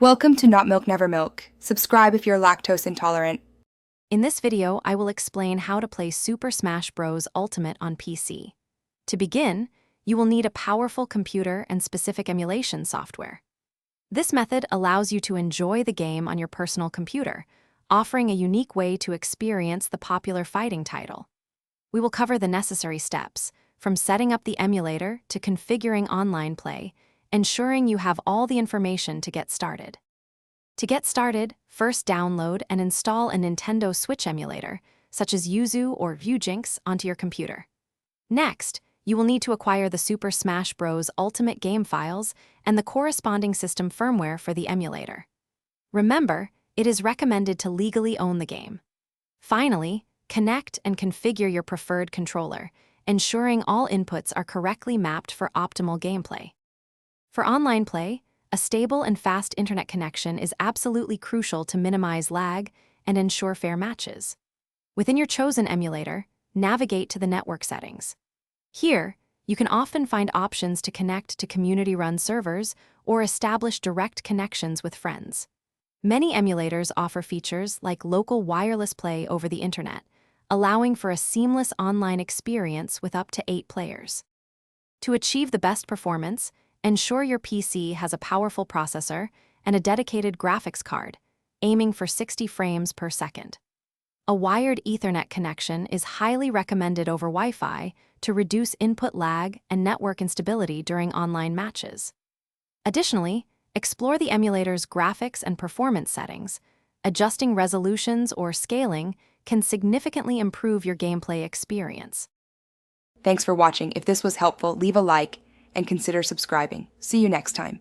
Welcome to Not Milk Never Milk. Subscribe if you're lactose intolerant. In this video, I will explain how to play Super Smash Bros. Ultimate on PC. To begin, you will need a powerful computer and specific emulation software. This method allows you to enjoy the game on your personal computer, offering a unique way to experience the popular fighting title. We will cover the necessary steps, from setting up the emulator to configuring online play, ensuring you have all the information to get started. To get started, first download and install a Nintendo Switch emulator, such as Yuzu or Vyujinx, onto your computer. Next, you will need to acquire the Super Smash Bros. Ultimate game files and the corresponding system firmware for the emulator. Remember, it is recommended to legally own the game. Finally, connect and configure your preferred controller, ensuring all inputs are correctly mapped for optimal gameplay. For online play, a stable and fast internet connection is absolutely crucial to minimize lag and ensure fair matches. Within your chosen emulator, navigate to the network settings. Here, you can often find options to connect to community-run servers or establish direct connections with friends. Many emulators offer features like local wireless play over the internet, allowing for a seamless online experience with up to 8 players. To achieve the best performance, ensure your PC has a powerful processor and a dedicated graphics card, aiming for 60 frames per second. A wired Ethernet connection is highly recommended over Wi-Fi to reduce input lag and network instability during online matches. Additionally, explore the emulator's graphics and performance settings. Adjusting resolutions or scaling can significantly improve your gameplay experience. Thanks for watching. If this was helpful, leave a like and consider subscribing. See you next time.